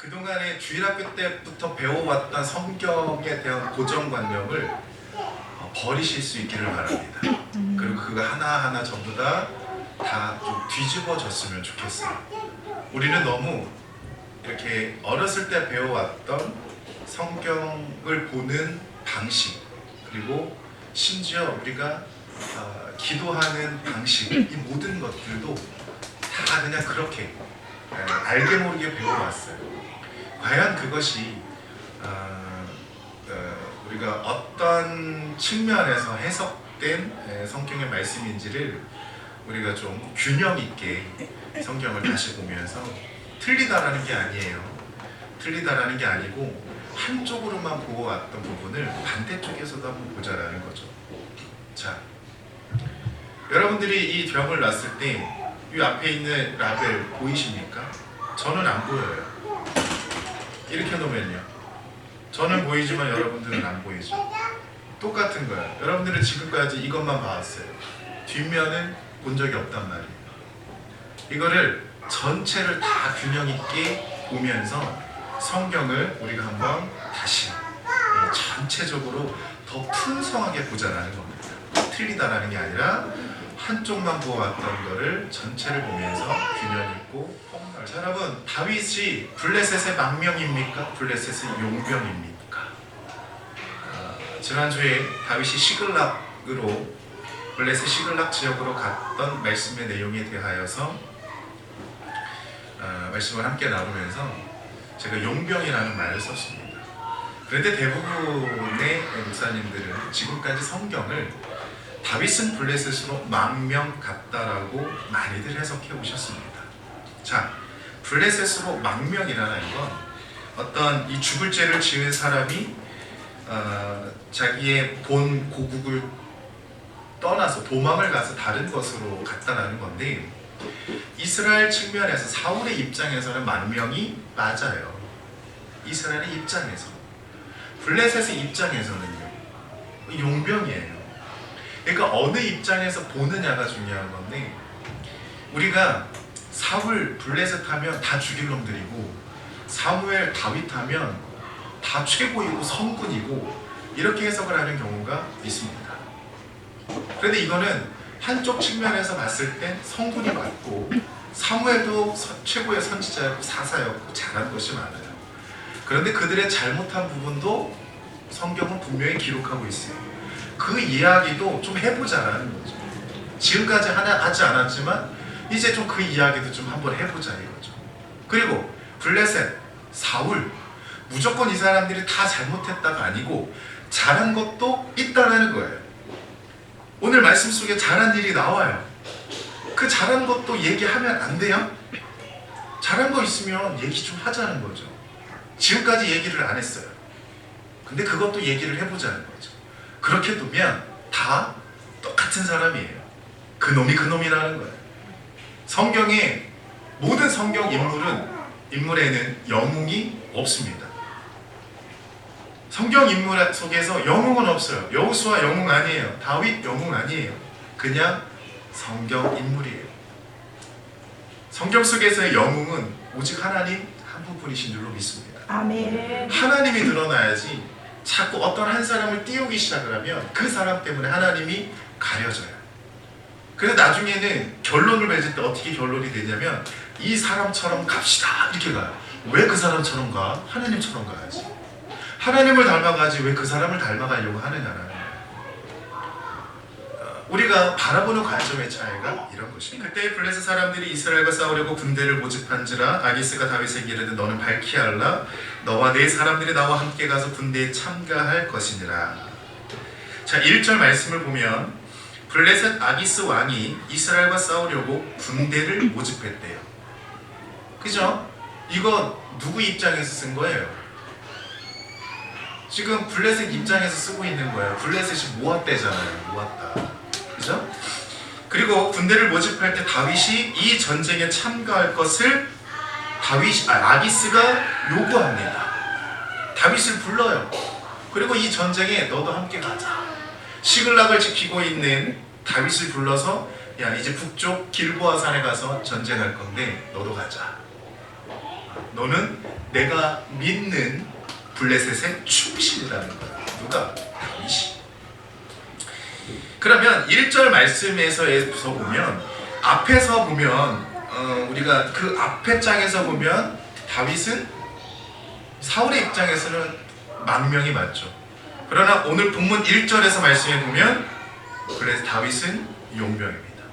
그동안에 주일학교 때부터 배워왔던 성경에 대한 고정관념을 버리실 수 있기를 바랍니다. 그리고 그거 하나하나 전부 다 좀 뒤집어졌으면 좋겠어요. 우리는 너무 이렇게 어렸을 때 배워왔던 성경을 보는 방식, 그리고 심지어 우리가 기도하는 방식, 이 모든 것들도 다 그냥 그렇게 알게 모르게 배워왔어요. 과연 그것이 우리가 어떤 측면에서 해석된 성경의 말씀인지를 우리가 좀 균형 있게 성경을 다시 보면서 틀리다라는 게 아니에요. 틀리다라는 게 아니고 한쪽으로만 보고왔던 부분을 반대쪽에서도 한번 보자라는 거죠. 자, 여러분들이 이 병을 놨을 때 이 앞에 있는 라벨 보이십니까? 저는 안 보여요. 이렇게 놓으면요, 저는 보이지만 여러분들은 안 보이죠. 똑같은 거예요. 여러분들은 지금까지 이것만 봐왔어요. 뒷면은 본 적이 없단 말이에요. 이거를 전체를 다 균형 있게 보면서 성경을 우리가 한번 다시 전체적으로 더 풍성하게 보자라는 겁니다. 틀리다라는 게 아니라 한쪽만 보아왔던 거를 전체를 보면서 균형 있고 폭넓게. 자, 여러분, 다윗이 블레셋의 망명입니까? 블레셋의 용병입니까? 지난주에 다윗이 시글락으로 블레셋 시글락 지역으로 갔던 말씀의 내용에 대하여서 말씀을 함께 나누면서 제가 용병이라는 말을 썼습니다. 그런데 대부분의 목사님들은 지금까지 성경을 다윗은 블레셋으로 망명 갔다라고 많이들 해석해 오셨습니다. 자, 블레셋으로 망명이라는 건 어떤 이 죽을 죄를 지은 사람이 자기의 본 고국을 떠나서 도망을 가서 다른 것으로 갔다라는 건데, 이스라엘 측면에서 사울의 입장에서는 망명이 맞아요. 이스라엘의 입장에서. 블레셋의 입장에서는요, 용병이에요. 그러니까 어느 입장에서 보느냐가 중요한 건데, 우리가 사울 블레셋 하면 다 죽일 놈들이고 사무엘 다윗 하면 다 최고이고 성군이고 이렇게 해석을 하는 경우가 있습니다. 그런데 이거는 한쪽 측면에서 봤을 땐 성군이 맞고 사무엘도 최고의 선지자였고 사사였고 잘한 것이 많아요. 그런데 그들의 잘못한 부분도 성경은 분명히 기록하고 있어요. 그 이야기도 좀 해보자라는 거죠. 지금까지 하지 않았지만 이제 좀 그 이야기도 좀 한번 해보자 이거죠. 그리고 블레셋, 사울, 무조건 이 사람들이 다 잘못했다가 아니고 잘한 것도 있다라는 거예요. 오늘 말씀 속에 잘한 일이 나와요. 그 잘한 것도 얘기하면 안 돼요? 잘한 거 있으면 얘기 좀 하자는 거죠. 지금까지 얘기를 안 했어요. 근데 그것도 얘기를 해보자는 거죠. 그렇게 두면 다 똑같은 사람이에요. 그놈이 그놈이라는 거예요. 성경의 모든 성경 인물에는 영웅이 없습니다. 성경 인물 속에서 영웅은 없어요. 여호수아 영웅 아니에요. 다윗 영웅 아니에요. 그냥 성경 인물이에요. 성경 속에서의 영웅은 오직 하나님 한 분뿐이신 줄로 믿습니다. 아멘. 하나님이 드러나야지 자꾸 어떤 한 사람을 띄우기 시작을 하면 그 사람 때문에 하나님이 가려져요. 그래서 나중에는 결론을 맺을 때 어떻게 결론이 되냐면 이 사람처럼 갑시다 이렇게 가요. 왜 그 사람처럼 가? 하나님처럼 가야지. 하나님을 닮아가지 왜 그 사람을 닮아가려고 하느냐는 거예요. 우리가 바라보는 관점의 차이가 이런 것입니다. 그때 블레셋 사람들이 이스라엘과 싸우려고 군대를 모집한지라 아기스가 다윗에게 이르되 너는 밝히 알라 너와 네 사람들이 나와 함께 가서 군대에 참가할 것이니라. 자, 1절 말씀을 보면 블레셋 아기스 왕이 이스라엘과 싸우려고 군대를 모집했대요. 그죠? 이거 누구 입장에서 쓴 거예요? 지금 블레셋 입장에서 쓰고 있는 거예요. 블레셋이 모았대잖아요. 모았다. 그죠? 그리고 군대를 모집할 때 다윗이 이 전쟁에 참가할 것을 아기스가 요구합니다. 다윗을 불러요. 그리고 이 전쟁에 너도 함께 가자. 시글락을 지키고 있는 다윗을 불러서 야 이제 북쪽 길보아 산에 가서 전쟁할 건데 너도 가자. 너는 내가 믿는 블레셋의 충신이라는 거야. 누가? 다윗이. 그러면 1절 말씀에서 보면 앞에서 보면 우리가 그 앞에 장에서 보면 다윗은 사울의 입장에서는 망명이 맞죠. 그러나 오늘 본문 1절에서 말씀해 보면 그래서 다윗은 용병입니다.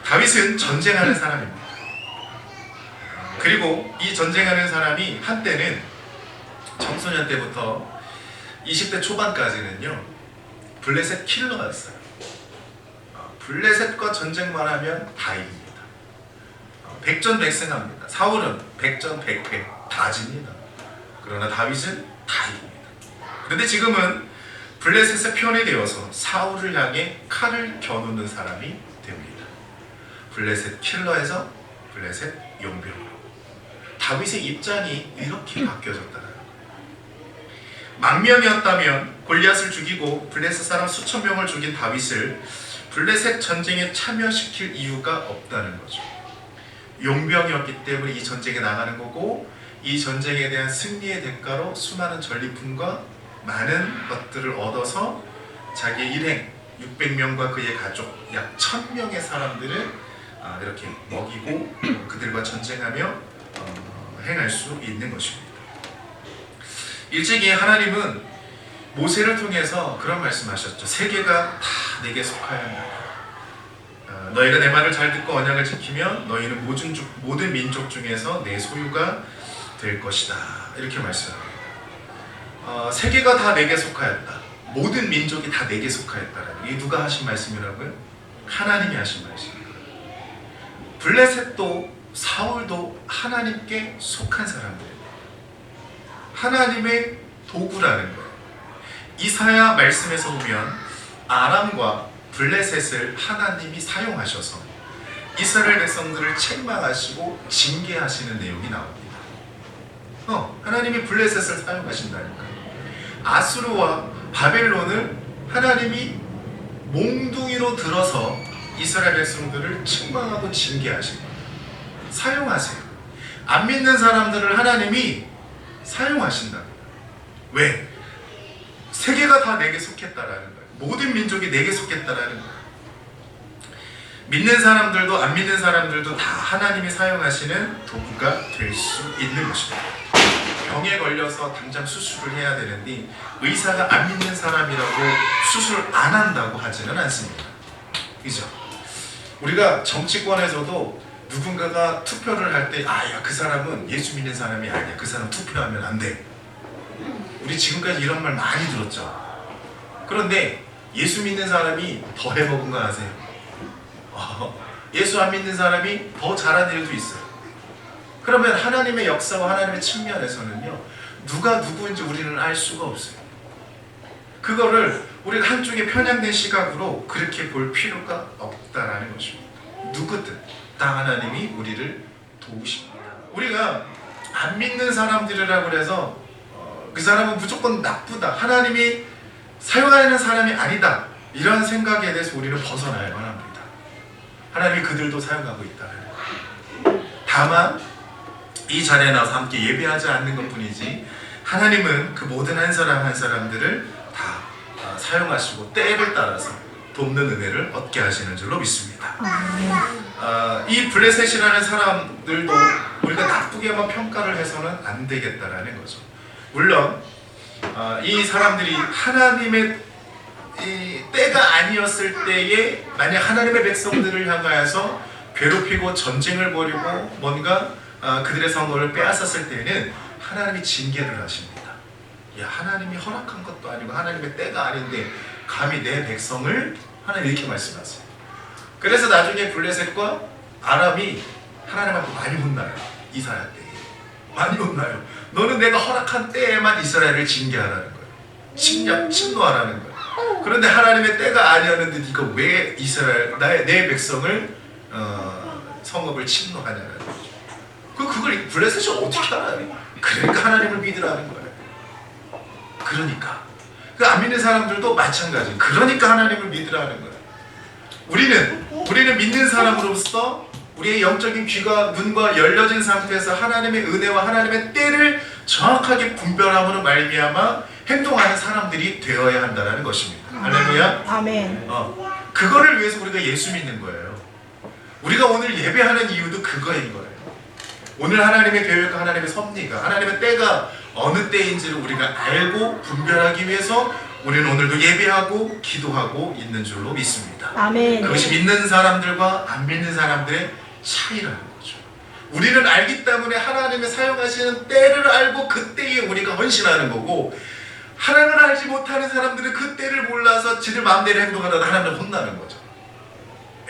다윗은 전쟁하는 사람입니다. 그리고 이 전쟁하는 사람이 한때는 청소년 때부터 20대 초반까지는요 블레셋 킬러였어요. 블레셋과 전쟁만 하면 다 이깁니다. 백전백승합니다. 사울은 백전백패 다 집니다. 그러나 다윗은 다 이깁니다. 그런데 지금은 블레셋의 편이 되어서 사울을 향해 칼을 겨누는 사람이 됩니다. 블레셋 킬러에서 블레셋 용병으로 다윗의 입장이 이렇게 바뀌어졌다는 거예요. 망명이었다면 골리앗을 죽이고 블레셋 사람 수천 명을 죽인 다윗을 블레셋 전쟁에 참여시킬 이유가 없다는 거죠. 용병이었기 때문에 이 전쟁에 나가는 거고, 이 전쟁에 대한 승리의 대가로 수많은 전리품과 많은 것들을 얻어서 자기의 일행 600명과 그의 가족 약 1000명의 사람들을 이렇게 먹이고 그들과 전쟁하며 행할 수 있는 것입니다. 일찍이 하나님은 모세를 통해서 그런 말씀하셨죠. 세계가 다 내게 속하여 한다. 너희가 내 말을 잘 듣고 언약을 지키면 너희는 모든 민족 중에서 내 소유가 될 것이다. 이렇게 말씀합니다. 세계가 다 내게 속하였다. 모든 민족이 다 내게 속하였다라는 이게 누가 하신 말씀이라고요? 하나님이 하신 말씀입니다. 블레셋도 사울도 하나님께 속한 사람들입니다. 하나님의 도구라는 거예요. 이사야 말씀에서 보면 아람과 블레셋을 하나님이 사용하셔서 이스라엘 백성들을 책망하시고 징계하시는 내용이 나옵니다. 하나님이 블레셋을 사용하신다니까요. 아수르와 바벨론을 하나님이 몽둥이로 들어서 이스라엘 백성들을 책망하고 징계하십니다. 사용하세요. 안 믿는 사람들을 하나님이 사용하신답니다. 왜? 세계가 다 내게 속했다라는 거예요. 모든 민족이 내게 속했다라는 거예요. 믿는 사람들도 안 믿는 사람들도 다 하나님이 사용하시는 도구가 될 수 있는 것입니다. 병에 걸려서 당장 수술을 해야 되는데 의사가 안 믿는 사람이라고 수술을 안 한다고 하지는 않습니다. 그죠? 우리가 정치권에서도 누군가가 투표를 할 때 그 사람은 예수 믿는 사람이 아니야. 그 사람 투표하면 안 돼. 우리 지금까지 이런 말 많이 들었죠. 그런데 예수 믿는 사람이 더 해먹은 거 아세요? 예수 안 믿는 사람이 더 잘한 일도 있어요. 그러면 하나님의 역사와 하나님의 측면에서는요, 누가 누구인지 우리는 알 수가 없어요. 그거를 우리가 한쪽에 편향된 시각으로 그렇게 볼 필요가 없다라는 것입니다. 누구든 다 하나님이 우리를 도우십니다. 우리가 안 믿는 사람들이라고 해서 그 사람은 무조건 나쁘다, 하나님이 사용하는 사람이 아니다, 이런 생각에 대해서 우리는 벗어나야만 합니다. 하나님이 그들도 사용하고 있다는 거예요. 다만 이 자리에 나와서 함께 예배하지 않는 것뿐이지 하나님은 그 모든 한 사람 한 사람들을 다 사용하시고 때를 따라서 돕는 은혜를 얻게 하시는 줄로 믿습니다. 이 블레셋이라는 사람들도 우리가 나쁘게만 평가를 해서는 안 되겠다라는 거죠. 물론 이 사람들이 하나님의 이 때가 아니었을 때에 만약 하나님의 백성들을 향하여서 괴롭히고 전쟁을 벌이고 뭔가 그들의 성도를 빼앗았을 때는 하나님이 징계를 하십니다. 하나님이 허락한 것도 아니고 하나님의 때가 아닌데 감히 내 백성을, 하나님 이렇게 말씀하세요. 그래서 나중에 블레셋과 아람이 하나님 앞에 많이 혼나요. 이사야 때에 많이 혼나요. 너는 내가 허락한 때에만 이스라엘을 징계하라는 거예요. 침노하라는 거예요. 그런데 하나님의 때가 아니었는데 네가 왜 이스라엘 내 백성을 성읍을 침노하냐는 거죠. 그걸 블레셋이 어떻게 알아요? 그러니까 하나님을 믿으라는 거예요. 그러니까 안 믿는 사람들도 마찬가지. 그러니까 하나님을 믿으라는 거예요. 우리는 믿는 사람으로서 우리의 영적인 귀가 눈과 열려진 상태에서 하나님의 은혜와 하나님의 때를 정확하게 분별함으로 말미암아 행동하는 사람들이 되어야 한다는 것입니다. 할렐루야. 아멘. 그거를 위해서 우리가 예수 믿는 거예요. 우리가 오늘 예배하는 이유도 그거인 거예요. 오늘 하나님의 계획과 하나님의 섭리가, 하나님의 때가 어느 때인지를 우리가 알고 분별하기 위해서 우리는 오늘도 예배하고 기도하고 있는 줄로 믿습니다. 아멘. 그것이 믿는 사람들과 안 믿는 사람들의 차이라는 거죠. 우리는 알기 때문에 하나님의 사용하시는 때를 알고 그 때에 우리가 헌신하는 거고, 하나님을 알지 못하는 사람들은 그 때를 몰라서 지들 마음대로 행동하다가 하나님을 혼나는 거죠.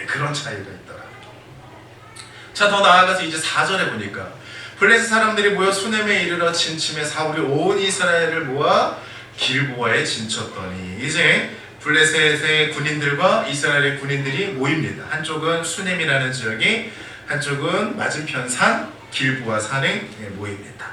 그런 차이가 있더라고요. 자, 더 나아가서 이제 4절에 보니까 블레셋 사람들이 모여 수넴에 이르러 진침해 사울이 온 이스라엘을 모아 길보아에 진쳤더니, 이제 블레셋의 군인들과 이스라엘의 군인들이 모입니다. 한쪽은 수넴이라는 지역에, 한쪽은 맞은편 산 길보아 산에 모입니다.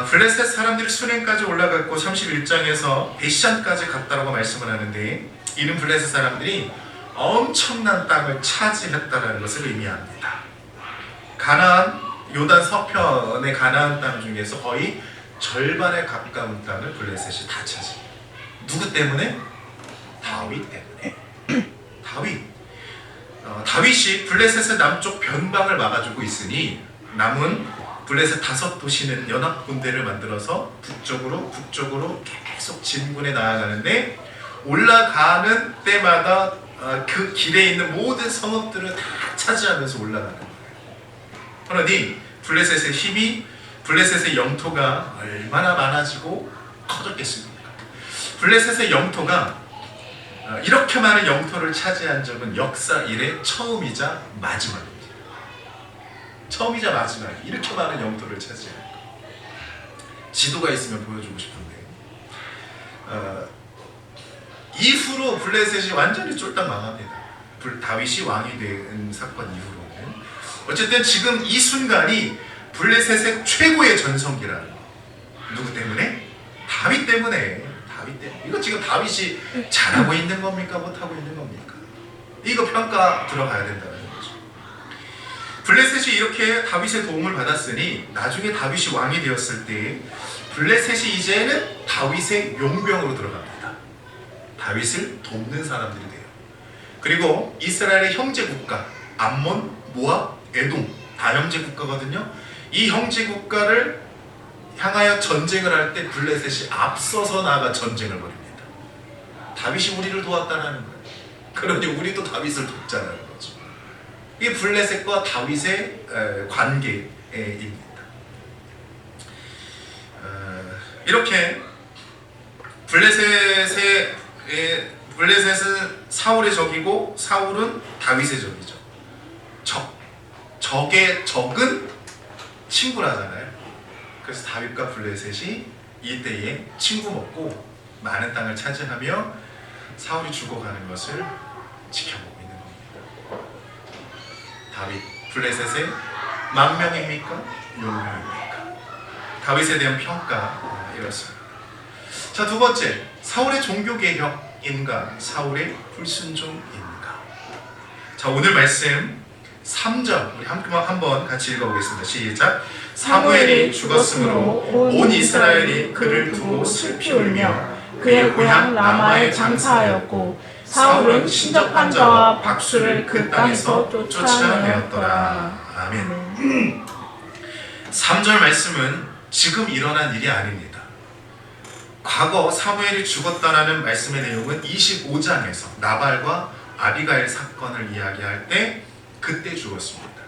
블레셋 사람들이 수넴까지 올라갔고 31장에서 베시안까지 갔다라고 말씀을 하는데, 이는 블레셋 사람들이 엄청난 땅을 차지했다라는 것을 의미합니다. 가나안, 요단 서편의 가나안 땅 중에서 거의 절반에 가까운 땅을 블레셋이 다 차지. 누구 때문에? 다윗 때문에. 다윗이 블레셋의 남쪽 변방을 막아주고 있으니 남은 블레셋 5도시는 연합군대를 만들어서 북쪽으로 계속 진군해 나아가는데, 올라가는 때마다 그 길에 있는 모든 성읍들을 다 차지하면서 올라가는 거예요. 그러니 블레셋의 힘이, 블레셋의 영토가 얼마나 많아지고 커졌겠습니까? 블레셋의 영토가 이렇게 많은 영토를 차지한 적은 역사 이래 처음이자 마지막입니다. 처음이자 마지막. 이렇게 많은 영토를 차지한 거. 지도가 있으면 보여주고 싶은데, 이후로 블레셋이 완전히 쫄딱 망합니다. 다윗이 왕이 된 사건 이후로는. 어쨌든 지금 이 순간이 블레셋의 최고의 전성기라는 거. 누구 때문에? 다윗 때문에. 이거 지금 다윗이 잘하고 있는 겁니까? 못하고 있는 겁니까? 이거 평가 들어가야 된다는 거죠. 블레셋이 이렇게 다윗의 도움을 받았으니 나중에 다윗이 왕이 되었을 때 블레셋이 이제는 다윗의 용병으로 들어갑니다. 다윗을 돕는 사람들이 돼요. 그리고 이스라엘의 형제 국가 암몬, 모압, 에돔 다 형제 국가거든요. 이 형제 국가를 향하여 전쟁을 할 때 블레셋이 앞서서 나가 전쟁을 벌입니다. 다윗이 우리를 도왔다는 거예요. 그러니 우리도 다윗을 돕자는 거죠. 이게 블레셋과 다윗의 관계입니다. 이렇게 블레셋은 사울의 적이고 사울은 다윗의 적이죠. 적의 적은 친구라잖아요. 그래서 다윗과 블레셋이 이때에 친구 먹고 많은 땅을 차지하며 사울이 죽어가는 것을 지켜보고 있는 겁니다. 다윗, 블레셋의 만명입니까? 용명입니까? 다윗에 대한 평가 이렇습니다. 자, 두 번째, 사울의 종교개혁인가? 사울의 불순종인가? 자, 오늘 말씀 3절 우리 한번 같이 읽어보겠습니다. 시작. 사무엘이 죽었으므로 온 이스라엘이 그를 두고 슬피 울며 그의 고향 라마에 장사하였고 사울은 신접한 자와 박수를 그 땅에서 쫓아내었더라. 아멘. 3절 말씀은 지금 일어난 일이 아닙니다. 과거 사무엘이 죽었다라는 말씀의 내용은 25장에서 나발과 아비가일 사건을 이야기할 때 그때 죽었습니다.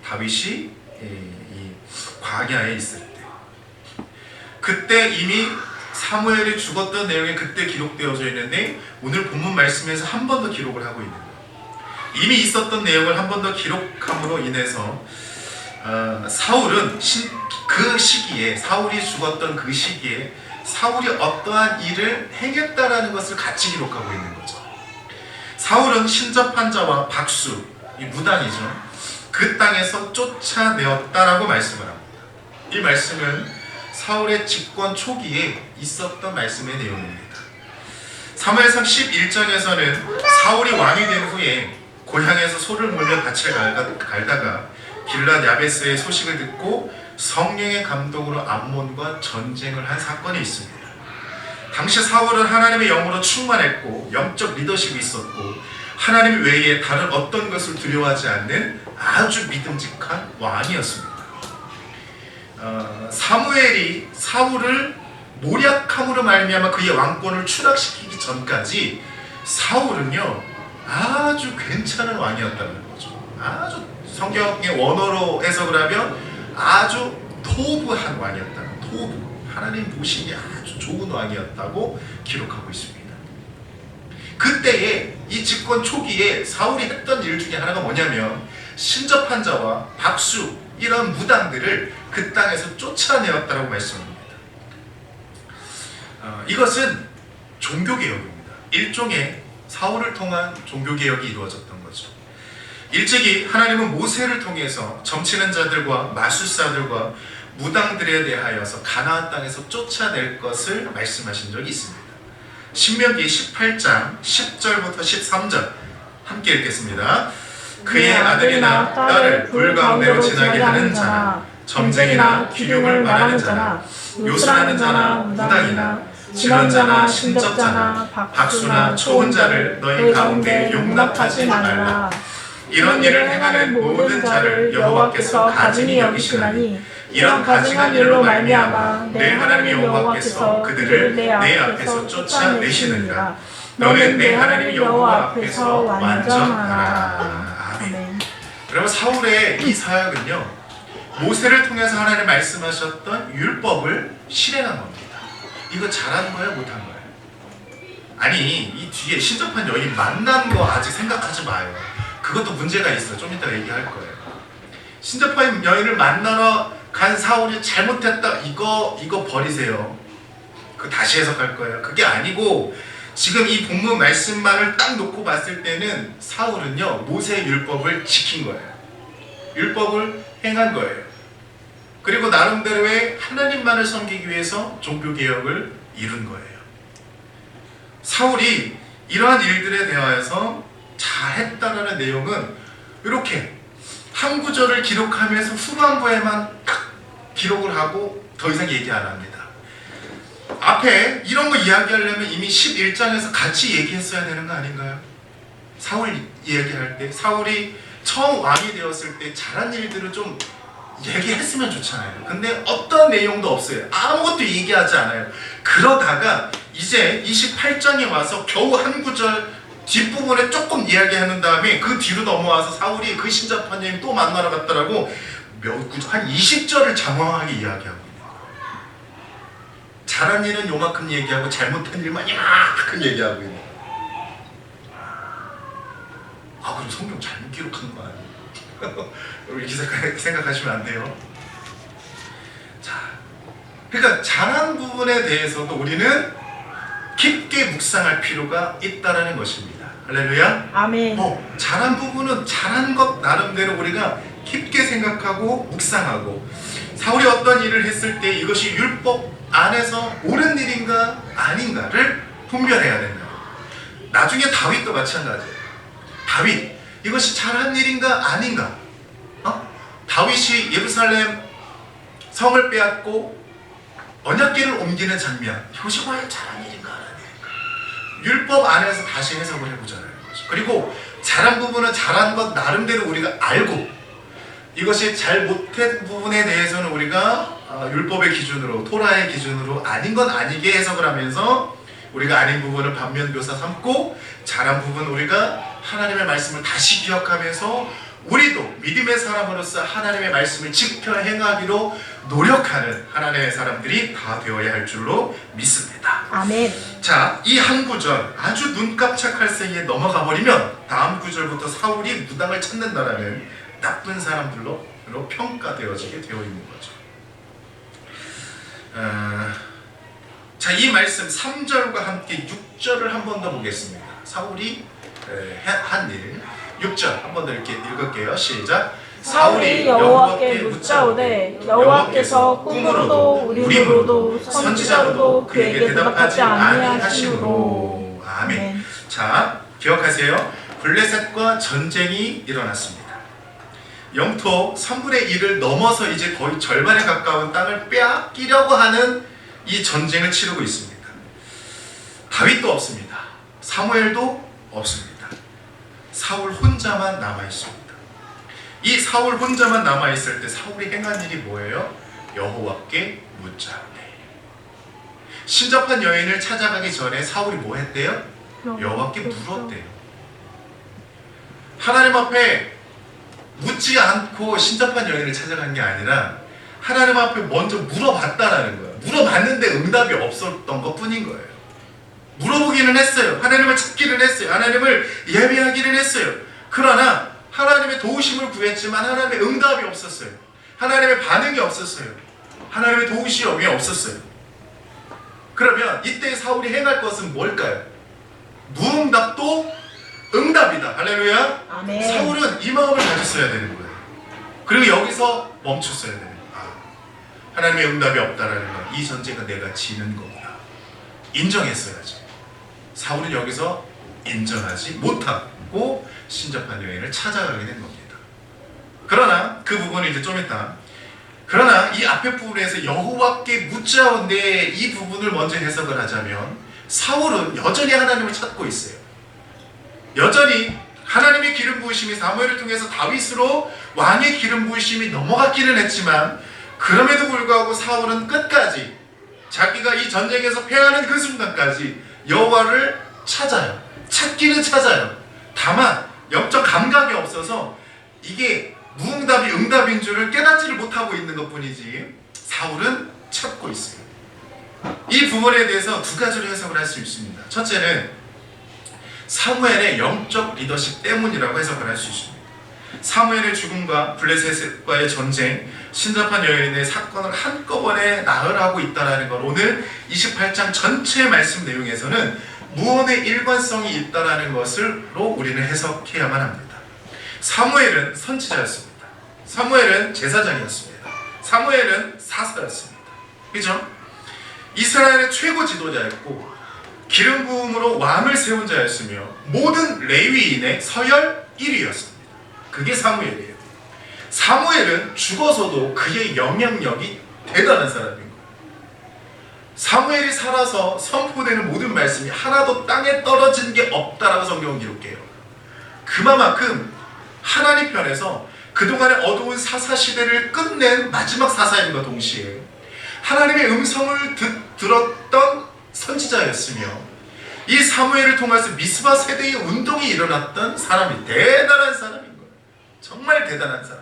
다윗이 이 광야에 있을 때, 그때 이미 사무엘이 죽었던 내용이 그때 기록되어져 있는데 오늘 본문 말씀에서 한 번 더 기록을 하고 있는 거예요. 이미 있었던 내용을 한 번 더 기록함으로 인해서 사울은 그 시기에, 사울이 죽었던 그 시기에 사울이 어떠한 일을 행했다라는 것을 같이 기록하고 있는 거죠. 사울은 신접한 자와 박수, 이 무당이죠. 그 땅에서 쫓아내었다라고 말씀을 합니다. 이 말씀은 사울의 집권 초기에 있었던 말씀의 내용입니다. 사무엘상 11장에서는 사울이 왕이 된 후에 고향에서 소를 몰며 밭을 갈다가 길랏 야베스의 소식을 듣고 성령의 감동으로 암몬과 전쟁을 한 사건이 있습니다. 당시 사울은 하나님의 영으로 충만했고 영적 리더십이 있었고 하나님 외에 다른 어떤 것을 두려워하지 않는 아주 믿음직한 왕이었습니다. 사무엘이 사울을 모략함으로 말미암아 그의 왕권을 추락시키기 전까지 사울은요 아주 괜찮은 왕이었다는 거죠. 아주 성경의 원어로 해석을 하면 아주 토부한 왕이었다. 토부. 하나님 보시기에 아주 좋은 왕이었다고 기록하고 있습니다. 그때에 이 집권 초기에 사울이 했던 일 중에 하나가 뭐냐면 신접한 자와 박수 이런 무당들을 그 땅에서 쫓아내었다고 말씀합니다. 이것은 종교개혁입니다. 일종의 사울을 통한 종교개혁이 이루어졌던 거죠. 일찍이 하나님은 모세를 통해서 점치는 자들과 마술사들과 무당들에 대하여서 가나안 땅에서 쫓아낼 것을 말씀하신 적이 있습니다. 신명기 18장 10절부터 13절 함께 읽겠습니다. 그의 아들이나 딸을 불 가운데로 지나게 하는 자나 점쟁이나 기륭을 말하는 자나 요술하는 자나 무당이나 진언자나 신접자나 박수나 초혼자를 너희 가운데 용납하지 말라. 이런 일을 행하는 모든 자를 여호와께서 가증히 여기시나니 이런 가증한 일로 말미암아 내 하나님 여호와께서 그들을 내 앞에서 쫓아내시느니라. 너는 내 하나님 여호와 앞에서 완전하라. 아멘. 여러분 사울의 이 사역은요 모세를 통해서 하나님 말씀하셨던 율법을 실행한 겁니다. 이거 잘한 거예요, 못한 거예요? 아니 이 뒤에 신접한 여인 만난 거 아직 생각하지 마요. 그것도 문제가 있어. 좀 이따 얘기할 거예요. 신접한 여인을 만나러 간 사울이 잘못했다. 이거 버리세요. 그 다시 해석할 거예요. 그게 아니고 지금 이 본문 말씀만을 딱 놓고 봤을 때는 사울은요 모세의 율법을 지킨 거예요. 율법을 행한 거예요. 그리고 나름대로의 하나님만을 섬기기 위해서 종교개혁을 이룬 거예요. 사울이 이러한 일들에 대하여서 잘했다라는 내용은 이렇게 한 구절을 기록하면서 후반부에만 딱 기록을 하고 더 이상 얘기 안 합니다. 앞에 이런 거 이야기하려면 이미 11장에서 같이 얘기했어야 되는 거 아닌가요? 사울 이야기할 때 사울이 처음 왕이 되었을 때 잘한 일들을 좀 얘기했으면 좋잖아요. 근데 어떤 내용도 없어요. 아무것도 얘기하지 않아요. 그러다가 이제 28장에 와서 겨우 한 구절 뒷부분에 조금 이야기하는 다음에 그 뒤로 넘어와서 사울이 그 신접한 여인 또 만나러 갔더라고 몇 구절, 한 20절을 장황하게 이야기하고 있는 거예요. 잘한 일은 요만큼 얘기하고 잘못한 일만 이만큼 얘기하고 있는 거예요. 아 그럼 성경 잘못 기록한 거 아니에요? 이렇게 생각하시면 안 돼요. 자, 그러니까 잘한 부분에 대해서도 우리는 깊게 묵상할 필요가 있다라는 것입니다. 할렐루야. 아멘. 잘한 부분은 잘한 것 나름대로 우리가 깊게 생각하고 묵상하고 사울이 어떤 일을 했을 때 이것이 율법 안에서 옳은 일인가 아닌가를 분별해야 된다. 나중에 다윗도 마찬가지예요. 다윗 이것이 잘한 일인가 아닌가? 다윗이 예루살렘 성을 빼앗고 언약궤를 옮기는 장면 이것이 과연 잘한 일인가 아닌가? 율법 안에서 다시 해석을 해보자는 거죠. 그리고 잘한 부분은 잘한 것 나름대로 우리가 알고 이것이 잘 못한 부분에 대해서는 우리가 율법의 기준으로 토라의 기준으로 아닌 건 아니게 해석을 하면서 우리가 아닌 부분을 반면교사 삼고 잘한 부분 우리가 하나님의 말씀을 다시 기억하면서 우리도 믿음의 사람으로서 하나님의 말씀을 지켜 행하기로 노력하는 하나님의 사람들이 다 되어야 할 줄로 믿습니다. 아멘. 자, 이 한 구절 아주 눈 깜짝할 새에 넘어가 버리면 다음 구절부터 사울이 무당을 찾는다라는 나쁜 사람들로 평가되어지게 되어 있는 거죠. 자, 이 말씀 3절과 함께 6절을 한 번 더 보겠습니다. 사울이 한 일 6절 한 번 더 이렇게 읽을게요. 시작. 사울이 여호와께 묻자오되 여호와께서 꿈으로도 우리로도 선지자로도 그에게 대답하지 아니하시므로. 아멘. 자, 기억하세요. 블레셋과 전쟁이 일어났습니다. 영토 3분의 1을 넘어서 이제 거의 절반에 가까운 땅을 빼앗기려고 하는 이 전쟁을 치르고 있습니다. 다윗도 없습니다. 사무엘도 없습니다. 사울 혼자만 남아 있습니다. 이 사울 혼자만 남아 있을 때 사울이 행한 일이 뭐예요? 여호와께 묻자오니. 신접한 여인을 찾아가기 전에 사울이 뭐 했대요? 여호와께 물었대요. 하나님 앞에 묻지 않고 신접한 여인을 찾아간 게 아니라 하나님 앞에 먼저 물어봤다라는 거예요. 물어봤는데 응답이 없었던 것 뿐인 거예요. 물어보기는 했어요. 하나님을 찾기는 했어요. 하나님을 예배하기는 했어요. 그러나 하나님의 도우심을 구했지만 하나님의 응답이 없었어요. 하나님의 반응이 없었어요. 하나님의 도우심이 없었어요. 그러면 이때 사울이 행할 것은 뭘까요? 무응답도 응답이다. 할렐루야. 아멘. 사울은 이 마음을 가졌어야 되는 거예요. 그리고 여기서 멈췄어야 되는 거예요. 하나님의 응답이 없다라는 건 이 전쟁은 내가 지는 거구나. 인정했어야죠. 사울은 여기서 인정하지 못하고 신접한 여인을 찾아가게 된 겁니다. 그러나 그 부분은 이제 좀 이따. 그러나 이 앞에 부분에서 여호와께 묻자온데 이 부분을 먼저 해석을 하자면 사울은 여전히 하나님을 찾고 있어요. 여전히 하나님의 기름 부으심이 사무엘을 통해서 다윗으로 왕의 기름 부으심이 넘어갔기는 했지만 그럼에도 불구하고 사울은 끝까지 자기가 이 전쟁에서 패하는 그 순간까지 여호와를 찾아요. 찾기는 찾아요. 다만 영적 감각이 없어서 이게 무응답이 응답인 줄을 깨닫지를 못하고 있는 것뿐이지 사울은 찾고 있어요. 이 부분에 대해서 두 가지로 해석을 할 수 있습니다. 첫째는 사무엘의 영적 리더십 때문이라고 해석을 할 수 있습니다. 사무엘의 죽음과 블레셋과의 전쟁, 신접한 여인의 사건을 한꺼번에 나열하고 있다는 것, 오늘 28장 전체 말씀 내용에서는 무언의 일관성이 있다는 것으로 우리는 해석해야만 합니다. 사무엘은 선지자였습니다. 사무엘은 제사장이었습니다. 사무엘은 사사였습니다. 그죠? 이스라엘의 최고 지도자였고 기름 부음으로 왕을 세운 자였으며 모든 레위인의 서열 1위였습니다. 그게 사무엘이에요. 사무엘은 죽어서도 그의 영향력이 대단한 사람인 거예요. 사무엘이 살아서 선포되는 모든 말씀이 하나도 땅에 떨어진 게 없다라고 성경은 기록해요. 그만큼 하나님 편에서 그동안의 어두운 사사 시대를 끝낸 마지막 사사임과 동시에 하나님의 음성을 들었던 선지자였으며 이 사무엘을 통해서 미스바 세대의 운동이 일어났던 사람이 대단한 사람인 거예요. 정말 대단한 사람.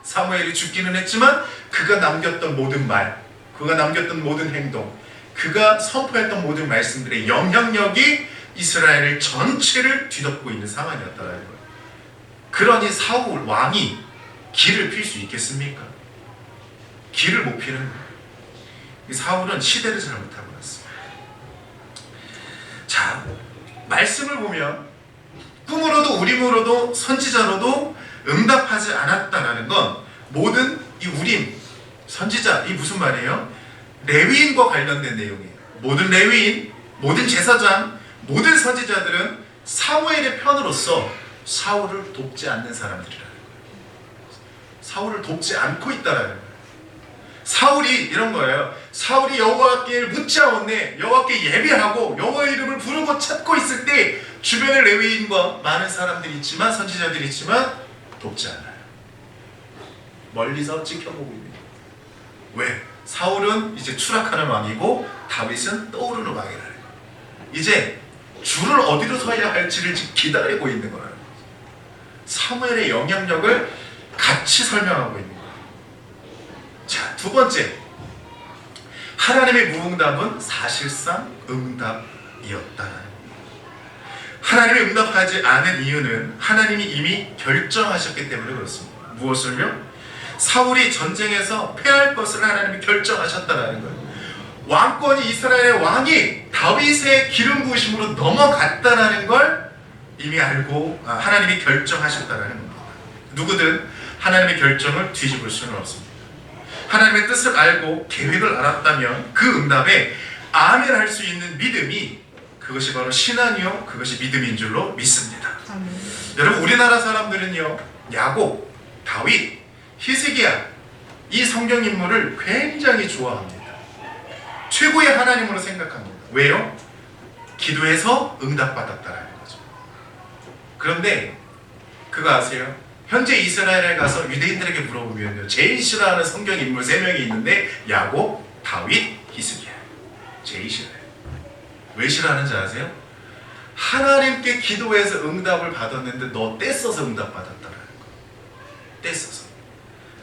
사무엘이 죽기는 했지만 그가 남겼던 모든 말, 그가 남겼던 모든 행동, 그가 선포했던 모든 말씀들의 영향력이 이스라엘 전체를 뒤덮고 있는 상황이었다는 거예요. 그러니 사울 왕이 길을 필 수 있겠습니까? 길을 못 피는 거예요. 사울은 시대를 잘못하고 났어요. 자, 말씀을 보면 꿈으로도 우림으로도 선지자로도 응답하지 않았다는 건 모든 이 우림, 선지자, 이 무슨 말이에요? 레위인과 관련된 내용이에요. 모든 레위인, 모든 제사장, 모든 선지자들은 사무엘의 편으로서 사울을 돕지 않는 사람들이라는 거예요. 사울을 돕지 않고 있다라는 거예요. 사울이 이런 거예요. 사울이 여호와께 묻자오네, 여호와께 예배하고 여호와의 이름을 부르고 찾고 있을 때 주변에 레위인과 많은 사람들이 있지만 선지자들이 있지만 돕지 않아요. 멀리서 지켜보고 있는 거예요. 왜? 사울은 이제 추락하는 왕이고 다윗은 떠오르는 왕이라는 거예요. 이제 줄을 어디로 서야 할지를 기다리고 있는 거라는 거예요. 사무엘의 영향력을 같이 설명하고 있는 거예요. 자, 두 번째, 하나님의 무응답은 사실상 응답이었다는 거예요. 하나님이 응답하지 않은 이유는 하나님이 이미 결정하셨기 때문에 그렇습니다. 무엇을요? 사울이 전쟁에서 패할 것을 하나님이 결정하셨다는 거예요. 왕권이 이스라엘의 왕이 다윗의 기름 부으심으로 넘어갔다는 걸 이미 알고 하나님이 결정하셨다는 겁니다. 누구든 하나님의 결정을 뒤집을 수는 없습니다. 하나님의 뜻을 알고 계획을 알았다면 그 응답에 아멘 할 수 있는 믿음이 그것이 바로 신앙이요, 그것이 믿음인 줄로 믿습니다. 아멘. 여러분, 우리나라 사람들은요, 야곱, 다윗, 히스기야, 이 성경 인물을 굉장히 좋아합니다. 최고의 하나님으로 생각합니다. 왜요? 기도해서 응답받았다라는 거죠. 그런데 그거 아세요? 현재 이스라엘에 가서 유대인들에게 물어보면요, 제일 싫어하는 성경 인물 3명이 있는데 야곱, 다윗, 히스기야. 제일 싫어요. 왜 싫어하는지 아세요? 하나님께 기도해서 응답을 받았는데 너 떼써서 응답받았다라는 거. 떼써서.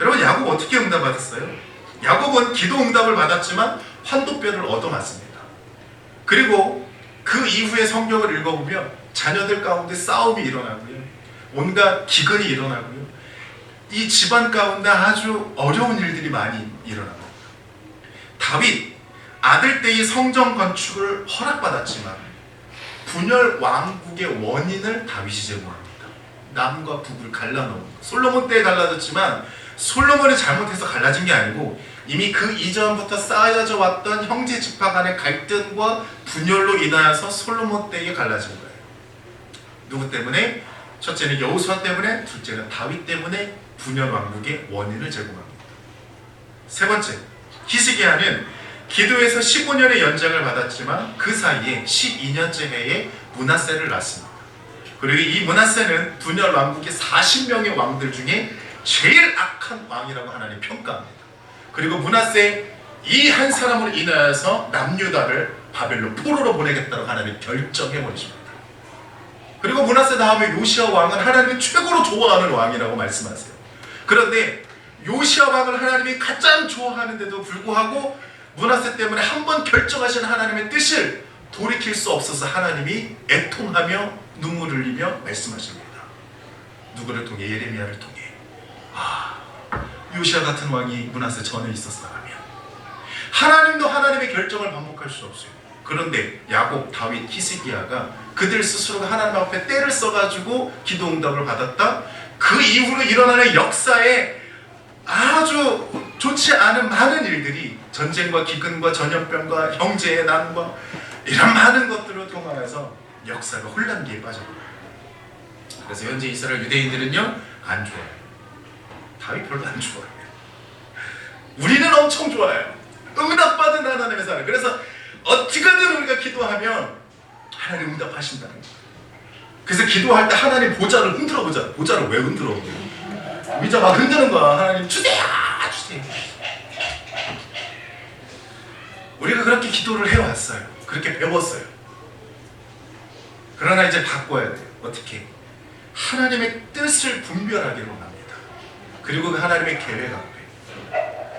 여러분, 야곱 어떻게 응답받았어요? 야곱은 기도 응답을 받았지만 환도뼈를 얻어맞습니다. 그리고 그 이후에 성경을 읽어보면 자녀들 가운데 싸움이 일어나고요, 온갖 기근이 일어나고요, 이 집안 가운데 아주 어려운 일들이 많이 일어납니다. 다윗, 아들 때의 성전 건축을 허락받았지만 분열 왕국의 원인을 다윗이 제공합니다. 남과 북을 갈라놓은 것. 솔로몬 때에 갈라졌지만 솔로몬이 잘못해서 갈라진 게 아니고 이미 그 이전부터 쌓여져 왔던 형제 지파 간의 갈등과 분열로 인하여서 솔로몬 때에 갈라진 거예요. 누구 때문에? 첫째는 여호수아 때문에, 둘째는 다윗 때문에 분열 왕국의 원인을 제공합니다. 세 번째, 히스기야는 기도에서 15년의 연장을 받았지만 그 사이에 12년째 해에 므낫세를 낳습니다. 그리고 이 므낫세는 분열 왕국의 40명의 왕들 중에 제일 악한 왕이라고 하나님 평가합니다. 그리고 므낫세 이 한 사람으로 인하여서 남유다를 바벨론 포로로 보내겠다고 하나님이 결정해버리십니다. 그리고 므낫세 다음에 요시야 왕은 하나님이 최고로 좋아하는 왕이라고 말씀하세요. 그런데 요시야 왕을 하나님이 가장 좋아하는데도 불구하고 므낫세 때문에 한번 결정하신 하나님의 뜻을 돌이킬 수 없어서 하나님이 애통하며 눈물을 흘리며 말씀하십니다. 누구를 통해? 예레미야를 통해. 요시야 같은 왕이 므낫세 전에 있었다면 하나님도 하나님의 결정을 반복할 수 없어요. 그런데 야곱, 다윗, 히스기야가 그들 스스로가 하나님 앞에 때를 써가지고 기도 응답을 받았다. 그 이후로 일어나는 역사에 아주 좋지 않은 많은 일들이, 전쟁과 기근과 전염병과 형제의 난과 이런 많은 것들을 통하여서 역사가 혼란기에 빠져버려요. 그래서 현재 이스라엘 유대인들은요, 안 좋아요. 다윗 별로 안 좋아해요. 우리는 엄청 좋아요. 응답받은 하나님의 사람. 그래서 어떻게든 우리가 기도하면 하나님 응답하신다는 거예요. 그래서 기도할 때 하나님 보좌를 흔들어 보자. 보좌를 왜 흔들어? 의자 막 흔드는 거야. 하나님 주세요, 주세요. 우리가 그렇게 기도를 해왔어요. 그렇게 배웠어요. 그러나 이제 바꿔야 돼요. 어떻게? 하나님의 뜻을 분별하기로 합니다. 그리고 그 하나님의 계획 앞에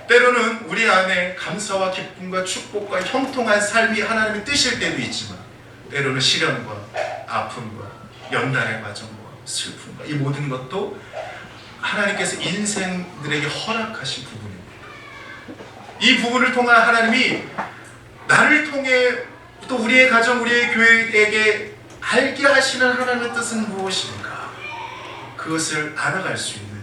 때로는 우리 안에 감사와 기쁨과 축복과 형통한 삶이 하나님의 뜻일 때도 있지만 때로는 시련과 아픔과 연단의 과정과 슬픔과 이 모든 것도 하나님께서 인생들에게 허락하신 부분입니다. 이 부분을 통한 하나님이 나를 통해 또 우리의 가정, 우리의 교회에게 알게 하시는 하나님의 뜻은 무엇인가, 그것을 알아갈 수 있는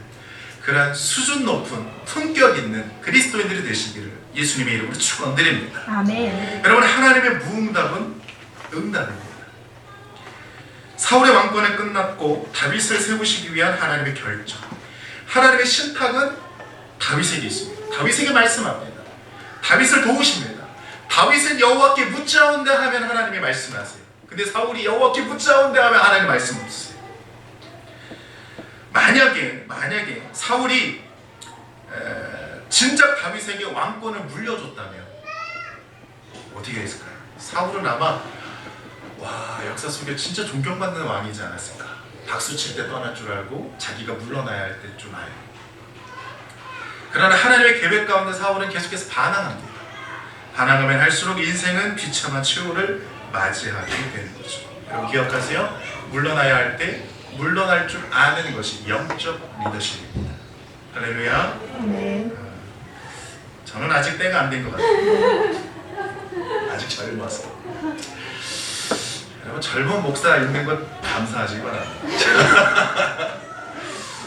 그러한 수준 높은 품격 있는 그리스도인들이 되시기를 예수님의 이름으로 축원드립니다. 아멘. 여러분, 하나님의 무응답은 응답입니다. 사울의 왕권은 끝났고 다윗을 세우시기 위한 하나님의 결정, 하나님의 신탁은 다윗에게 있습니다. 다윗에게 말씀합니다. 다윗을 도우십니다. 다윗은 여호와께 묻자온다 하면 하나님이 말씀하세요. 근데 사울이 여호와께 묻자온다 하면 하나님 말씀 없어요. 만약에 사울이 진작 다윗에게 왕권을 물려줬다면 어떻게 했을까요? 사울은 아마 역사 속에 진짜 존경받는 왕이지 않았을까. 박수 칠 때 떠날 줄 알고 자기가 물러나야 할 때 좀 알고. 그러나 하나님의 계획 가운데 사울은 계속해서 반항합니다. 반항하면 할수록 인생은 비참한 최후를 맞이하게 되는 거죠. 여러분 기억하세요? 물러나야 할 때 물러날 줄 아는 것이 영적 리더십입니다. 할렐루야. 네. 저는 아직 때가 안 된 것 같아요. 아직 젊어서. 여러분 젊은 목사 있는 것 감사하시기 바랍니다.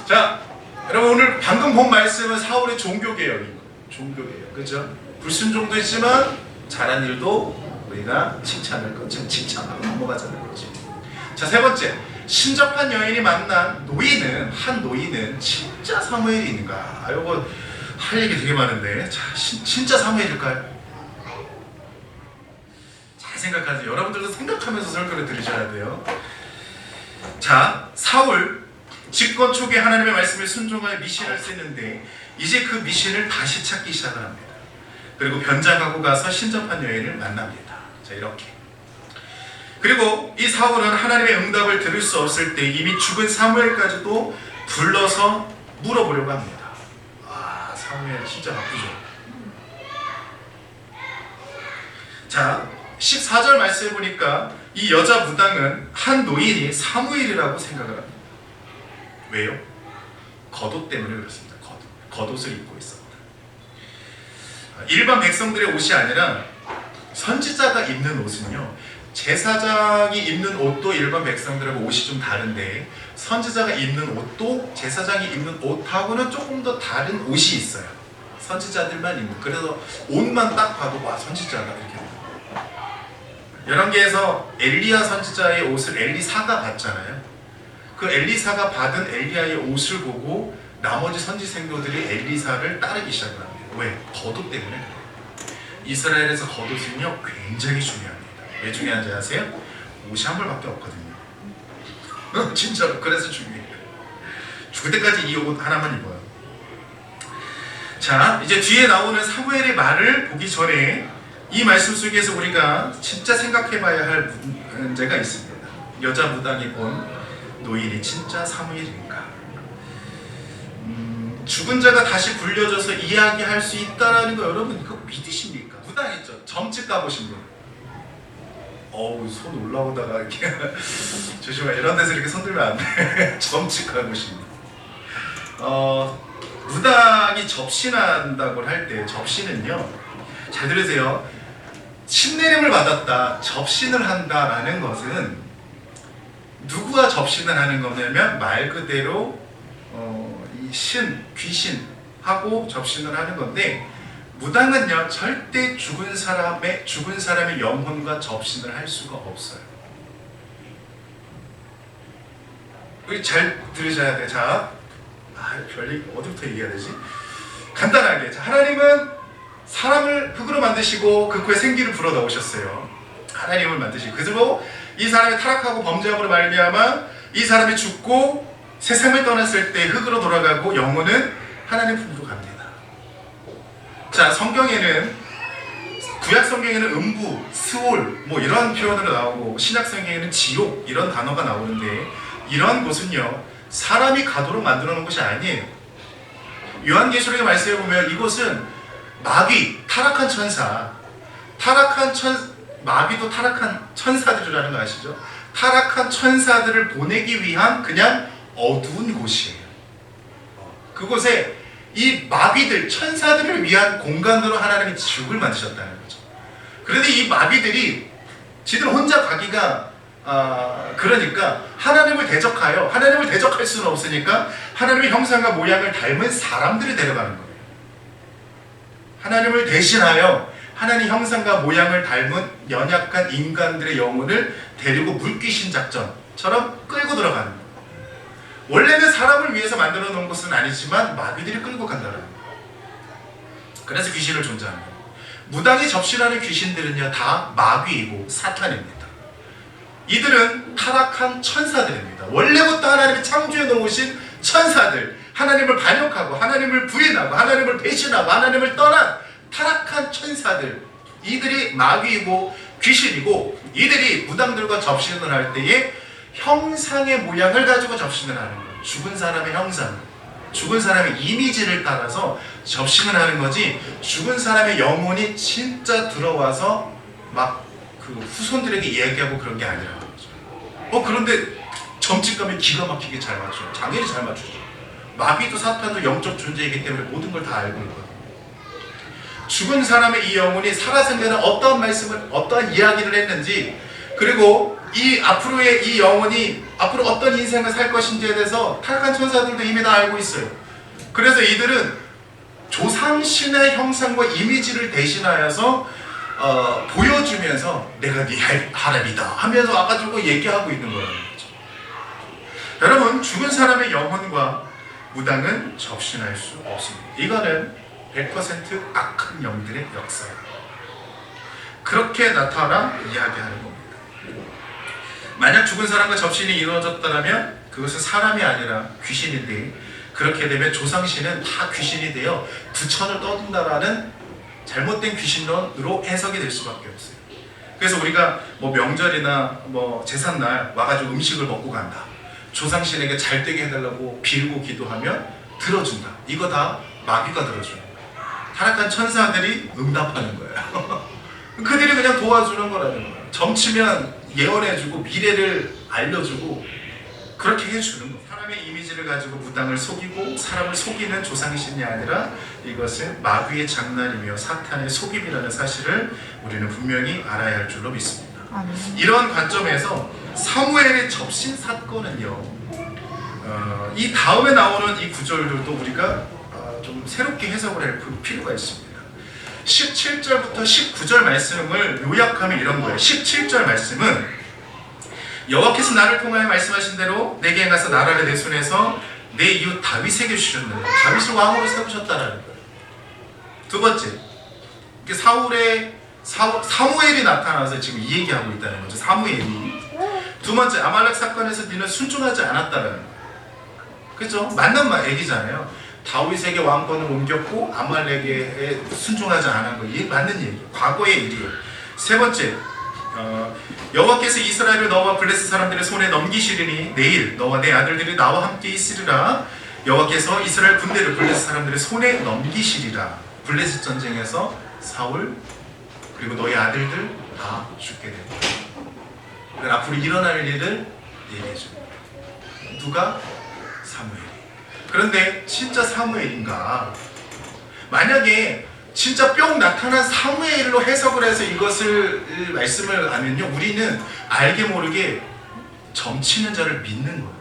자, 여러분 오늘 방금 본 말씀은 사울의 종교개혁인 거예요. 종교개혁, 그렇죠? 불순종도 있지만 잘한 일도 우리가 칭찬할 것, 칭찬하고 넘어가자는 거죠. 자, 세 번째, 신접한 여인이 만난 한 노인은 진짜 사무엘인가? 이거 할 얘기 되게 많은데, 자, 진짜 사무엘일까요? 잘 생각하세요. 여러분들도 생각하면서 설교를 들으셔야 돼요. 자, 사울 집권 초기에 하나님의 말씀을 순종하여 미신을 쓰는데 이제 그 미신을 다시 찾기 시작을 합니다. 그리고 변장하고 가서 신접한 여인을 만납니다. 자, 이렇게. 그리고 이 사울은 하나님의 응답을 들을 수 없을 때 이미 죽은 사무엘까지도 불러서 물어보려고 합니다. 아, 사무엘 진짜 나쁘죠. 자, 14절 말씀해 보니까 이 여자 무당은 한 노인이 사무엘이라고 생각을 합니다. 왜요? 겉옷 때문에 그렇습니다. 겉옷을 입고 있었다. 일반 백성들의 옷이 아니라 선지자가 입는 옷은요, 제사장이 입는 옷도 일반 백성들하고 옷이 좀 다른데 선지자가 입는 옷도 제사장이 입는 옷하고는 조금 더 다른 옷이 있어요. 선지자들만 입는. 그래서 옷만 딱 봐도 와, 선지자다 이렇게 돼요. 열왕기에서 엘리야 선지자의 옷을 엘리사가 봤잖아요. 그 엘리사가 받은 엘리야의 옷을 보고 나머지 선지 생도들이 엘리사를 따르기 시작을 합니다. 왜? 겉옷 때문에 그래요. 이스라엘에서 겉옷은요 굉장히 중요합니다. 왜 중요한지 아세요? 옷이 한 벌밖에 없거든요. 진짜로. 그래서 중요해요. 죽을 때까지 이 옷 하나만 입어요. 자, 이제 뒤에 나오는 사무엘의 말을 보기 전에 이 말씀 속에서 우리가 진짜 생각해봐야 할 문제가 있습니다. 여자 무당이 본 노인이 진짜 사무엘인가? 죽은 자가 다시 불려져서 이야기할 수 있다라는 거 여러분 그거 믿으십니까? 무당 있죠? 점집 가보신 분. 어우, 손 올라오다가 이렇게 조심해. 이런 데서 이렇게 손 들면 안 돼. 점집 가보신 분. 무당이 접신한다고 할 때 접신은요, 잘 들으세요. 신내림을 받았다, 접신을 한다라는 것은 누구와 접신을 하는 거냐면 말 그대로 이 귀신하고 접신을 하는 건데, 무당은요 절대 죽은 사람의 영혼과 접신을 할 수가 없어요. 우리 잘 들으셔야 돼. 자, 별얘기 어디부터 얘기해야 되지? 간단하게. 자, 하나님은 사람을 흙으로 만드시고 그 코에 생기를 불어 넣으셨어요. 하나님을 만드시고, 그리고 이 사람이 타락하고 범죄함으로 말미암아 이 사람이 죽고 세상을 떠났을 때 흙으로 돌아가고 영혼은 하나님 품으로 갑니다. 자, 성경에는, 구약 성경에는 음부, 스올 뭐 이런 표현으로 나오고 신약 성경에는 지옥 이런 단어가 나오는데, 이런 곳은요 사람이 가도록 만들어 놓은 것이 아니에요. 요한계시록의 말씀에 보면 이곳은 마귀, 타락한 천사, 마귀도 타락한 천사들이라는 거 아시죠? 타락한 천사들을 보내기 위한 그냥 어두운 곳이에요. 그곳에 이 마귀들, 천사들을 위한 공간으로 하나님이 지옥을 만드셨다는 거죠. 그런데 이 마귀들이 지들 혼자 가기가 그러니까 하나님을 대적할 수는 없으니까 하나님의 형상과 모양을 닮은 사람들을 데려가는 거예요. 하나님을 대신하여 하나님 형상과 모양을 닮은 연약한 인간들의 영혼을 데리고 물귀신 작전처럼 끌고 들어가는 거예요. 원래는 사람을 위해서 만들어 놓은 것은 아니지만 마귀들이 끌고 간다는 거예요. 그래서 귀신을 존재하는 거예요. 무당이 접신하는 귀신들은요 다 마귀이고 사탄입니다. 이들은 타락한 천사들입니다. 원래부터 하나님이 창조해 놓으신 천사들, 하나님을 반역하고 하나님을 부인하고 하나님을 배신하고 하나님을 떠난 타락한 천사들, 이들이 마귀이고 귀신이고, 이들이 무당들과 접신을 할 때에 형상의 모양을 가지고 접신을 하는 거예요. 죽은 사람의 형상, 죽은 사람의 이미지를 따라서 접신을 하는 거지, 죽은 사람의 영혼이 진짜 들어와서 막 그 후손들에게 이야기하고 그런 게 아니라는 거죠. 그런데 점집 가면 기가 막히게 잘 맞춰요. 당연히 잘 맞추죠. 마귀도 사탄도 영적 존재이기 때문에 모든 걸 다 알고 있거든요. 죽은 사람의 이 영혼이 살아생전에 어떠한 말씀을, 어떠한 이야기를 했는지, 그리고 이 앞으로의 이 영혼이 앞으로 어떤 인생을 살 것인지에 대해서 타락한 천사들도 이미 다 알고 있어요. 그래서 이들은 조상신의 형상과 이미지를 대신하여서 보여주면서 내가 네 하나님이다 하면서 와가지고 얘기하고 있는 거라는 거죠. 여러분, 죽은 사람의 영혼과 무당은 접신할 수 없습니다. 이거는 100% 악한 영들의 역사예요. 그렇게 나타나 이야기하는 겁니다. 만약 죽은 사람과 접신이 이루어졌다면 그것은 사람이 아니라 귀신인데, 그렇게 되면 조상신은 다 귀신이 되어 부천을 떠든다라는 잘못된 귀신론으로 해석이 될 수밖에 없어요. 그래서 우리가 뭐 명절이나 뭐 제삿날 와가지고 음식을 먹고 간다, 조상신에게 잘 되게 해달라고 빌고 기도하면 들어준다, 이거 다 마귀가 들어주는 거예요. 타락한 천사들이 응답하는 거예요. 그들이 그냥 도와주는 거라는 거예요. 점치면 예언해주고 미래를 알려주고 그렇게 해주는 거예요. 사람의 이미지를 가지고 무당을 속이고 사람을 속이는 조상신이 아니라 이것은 마귀의 장난이며 사탄의 속임이라는 사실을 우리는 분명히 알아야 할 줄로 믿습니다. 이런 관점에서 사무엘의 접신 사건은요, 이 다음에 나오는 이 구절들도 우리가 좀 새롭게 해석을 할 필요가 있습니다. 17절부터 19절 말씀을 요약하면 이런 거예요. 17절 말씀은 여호와께서 나를 통하여 말씀하신 대로 내게 행하사 나라를 내 손에서 내 이웃 다윗에게 주셨는데, 다윗을 왕으로 세우셨다라는 거예요. 두 번째, 사무엘이 나타나서 지금 이 얘기하고 있다는 거죠. 사무엘이. 두 번째, 아말렉 사건에서 너는 순종하지 않았다라는 거예요. 그죠? 맞는 얘기잖아요. 다윗에게 왕권을 옮겼고 아말렉에 순종하지 않은 거, 이게 맞는 얘기예요. 과거의 일이에요. 세 번째, 여호와께서 이스라엘을 너와 블레셋 사람들의 손에 넘기시리니 내일 너와 내 아들들이 나와 함께 있으리라. 여호와께서 이스라엘 군대를 블레셋 사람들의 손에 넘기시리라. 블레셋 전쟁에서 사울 그리고 너의 아들들 다 죽게 된다. 그러니까 앞으로 일어날 일을 얘기해 줍니다. 누가? 사무엘이. 그런데 진짜 사무엘인가? 만약에 진짜 뿅 나타난 사무엘로 해석을 해서 이것을 말씀을 하면요, 우리는 알게 모르게 점치는 자를 믿는 거예요.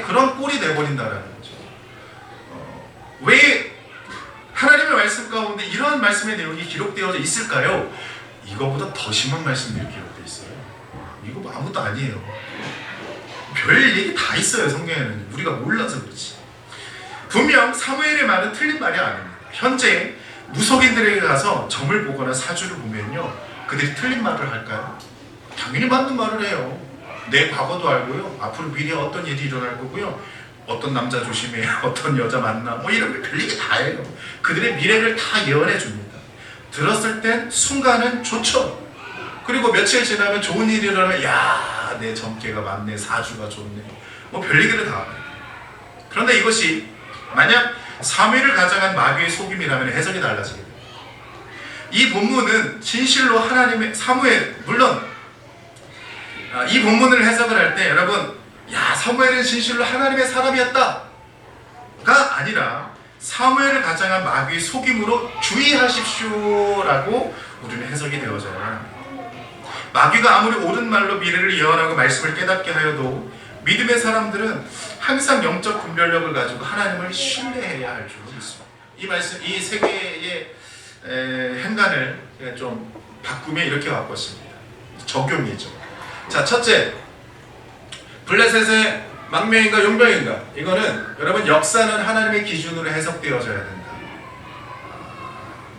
그런 꼴이 돼버린다라는 거죠. 왜 하나님의 말씀 가운데 이런 말씀의 내용이 기록되어져 있을까요? 이거보다 더 심한 말씀들이 기록되어 있어요. 이거 뭐 아무것도 아니에요. 별 얘기 다 있어요, 성경에는. 우리가 몰라서 그렇지. 분명 사무엘의 말은 틀린 말이 아닙니다. 현재 무속인들에게 가서 점을 보거나 사주를 보면요, 그들이 틀린 말을 할까요? 당연히 맞는 말을 해요. 내 과거도 알고요, 앞으로 미래에 어떤 일이 일어날 거고요, 어떤 남자 조심해, 어떤 여자 만나, 뭐 이런 별얘기 다 해요. 그들의 미래를 다 예언해 줍니다. 들었을 땐 순간은 좋죠. 그리고 며칠 지나면 좋은 일이 일어나면, 야, 내 점괘가 맞네, 사주가 좋네, 뭐 별얘기를 다 합니다. 그런데 이것이 만약 사무엘을 가장한 마귀의 속임이라면 해석이 달라지게 됩니다. 이 본문은 진실로 하나님의 사무엘, 물론 이 본문을 해석을 할 때 여러분, 야, 사무엘은 진실로 하나님의 사람이었다가 아니라 사무엘을 가장한 마귀의 속임으로 주의하십시오라고 우리는 해석이 되어져야 합니다. 마귀가 아무리 옳은 말로 미래를 예언하고 말씀을 깨닫게 하여도 믿음의 사람들은 항상 영적 분별력을 가지고 하나님을 신뢰해야 할 줄로 믿습니다. 이 말씀, 이 세 개의 행간을 좀 바꾸면 이렇게 바꿨습니다. 적용이죠. 자, 첫째, 블레셋의 망명인가 용병인가? 이거는 여러분, 역사는 하나님의 기준으로 해석되어져야 된다.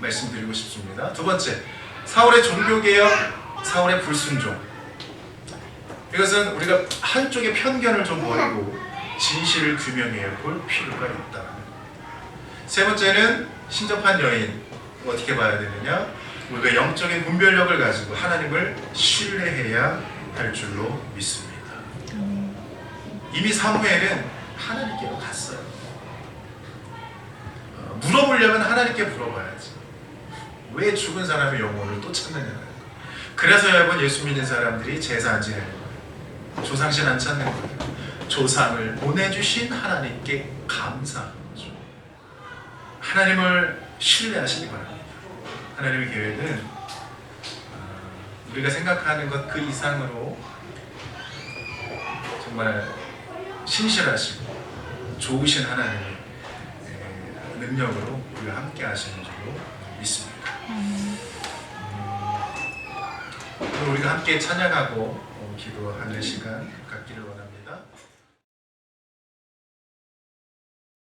말씀드리고 싶습니다. 두 번째, 사울의 종교개혁, 사울의 불순종. 이것은 우리가 한쪽의 편견을 좀 버리고 진실을 규명해 볼 필요가 있다. 세 번째는 신접한 여인, 어떻게 봐야 되느냐? 우리가 영적인 분별력을 가지고 하나님을 신뢰해야 할 줄로 믿습니다. 이미 사무엘은 하나님께로 갔어요. 물어보려면 하나님께 물어봐야지. 왜 죽은 사람의 영혼을 또 찾느냐. 그래서 여러분, 예수 믿는 사람들이 제사 안 지내는 거예요. 조상신 안 찾는 거예요. 조상을 보내주신 하나님께 감사하는 거죠. 하나님을 신뢰하시기 바랍니다. 하나님의 계획은 우리가 생각하는 것 그 이상으로 정말 신실하시고 좋으신 하나님의 능력으로 우리가 함께 하시는 줄로 믿습니다. 오늘 우리가 함께 찬양하고 기도하는 시간 갖기를 원합니다.